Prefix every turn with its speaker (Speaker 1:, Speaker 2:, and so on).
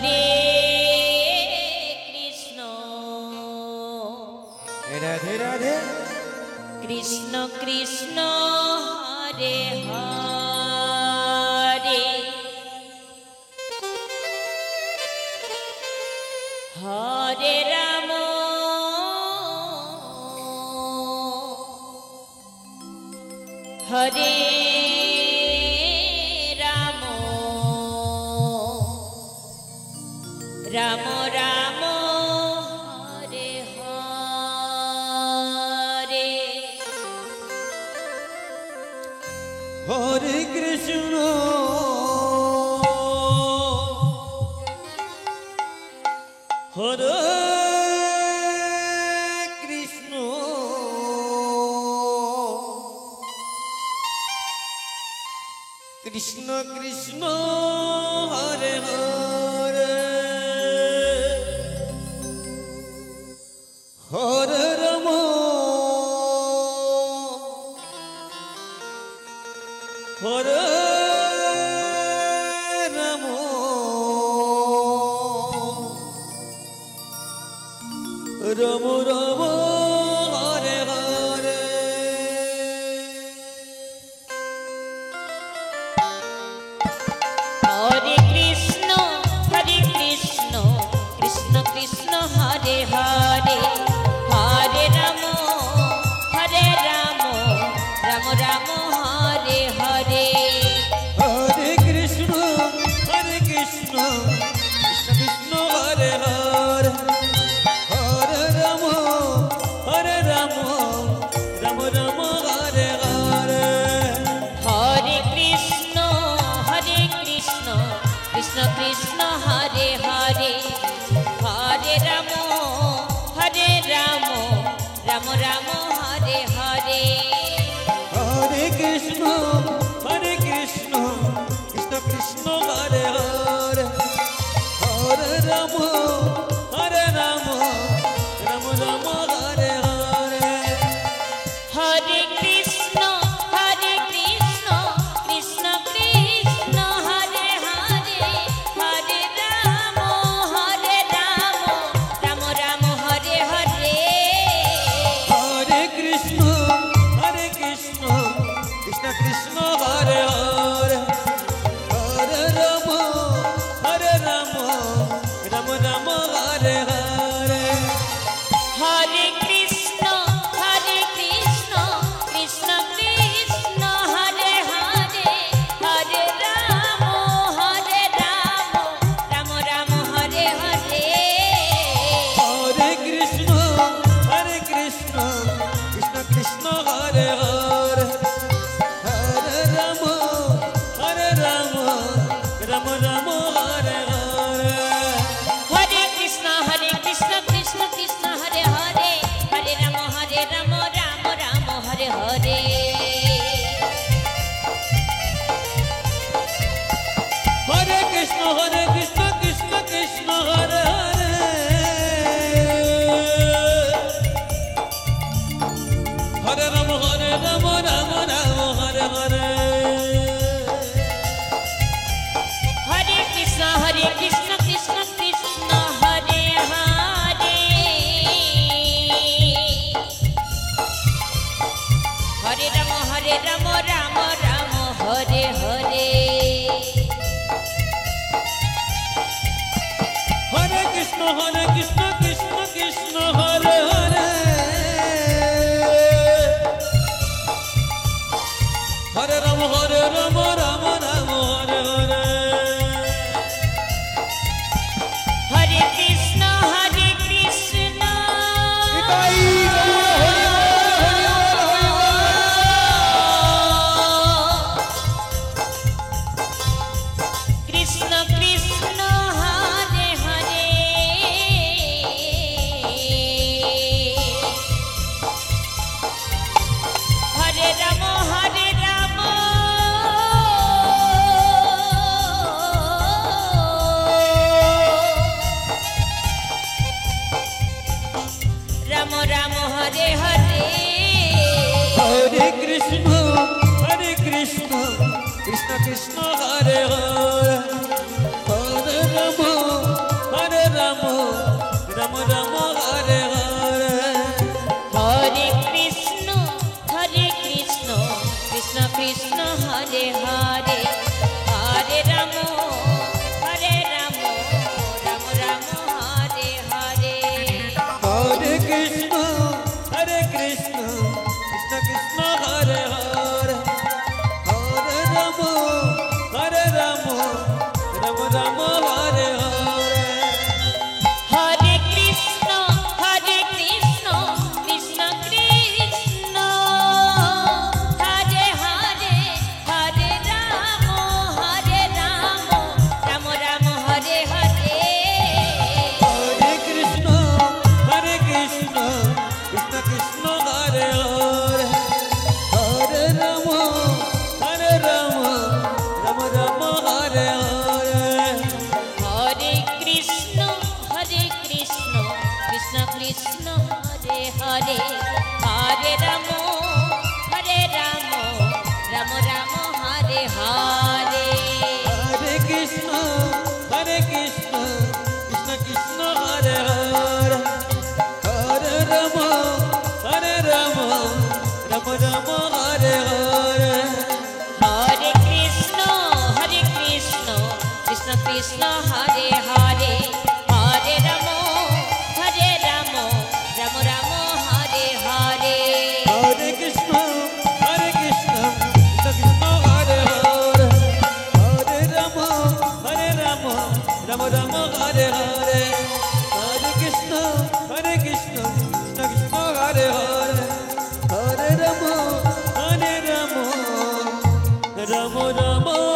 Speaker 1: Hare Krishna
Speaker 2: Radhe Radhe
Speaker 1: Krishna Krishna Hare Hare Hare Ram Hare Ram Ram Ram Hare Hare
Speaker 2: Hare Krishna Hare Krishna Krishna Krishna Hare Hare Hare Ram Hare Ram Ram Ram Hare Hare
Speaker 1: Hare Krishna Krishna Krishna Hare Hare Hare Ram Ram Ram Hare Hare
Speaker 2: Hare Krishna Krishna Krishna Hare Hare Hare Ram Ram Ram Hare Hare
Speaker 1: Hare Krishna Krishna Krishna Hare Hare Hare Ram Ram Ram Hare Hare
Speaker 2: Hare Krishna Krishna Krishna Hare Hare Hare Ram Ram Ram Hare Hare
Speaker 1: Hare Krishna Krishna Krishna Hare Hare Hare Ram Ram Ram Hare Hare
Speaker 2: Hare Krishna Krishna Krishna Hare Hare Hare Ram Ram Ram Hare Hare
Speaker 1: Hare Krishna Krishna Krishna Hare Hare Hare Ram Ram Ram Hare Hare
Speaker 2: Hare Krishna Krishna Krishna Hare Hare Hare Ram Ram Ram Hare Hare
Speaker 1: Hare Krishna Krishna Krishna Hare Hare Hare Ram Ram Ram Hare Hare
Speaker 2: Hare Krishna Krishna Krishna Hare Hare Hare Ram Ram Ram Hare Hare
Speaker 1: Hare Krishna Krishna Krishna Hare Hare Hare Ram Ram Ram Hare Hare
Speaker 2: Hare Krishna Krishna Krishna Hare Hare Hare Ram Ram Ram Hare Hare
Speaker 1: Hare Krishna Krishna
Speaker 2: Ram Hare Hare
Speaker 1: Hare Krishna Krishna Krishna Hare Hare Hare Ramo Ramo Ramo Hare Hare
Speaker 2: Hare Krishna Krishna Krishna Hare Hare Hare Rama Rama Rama Hare Hare Hare Krishna Krishna Krishna Hare Hare Hare Rama Rama Rama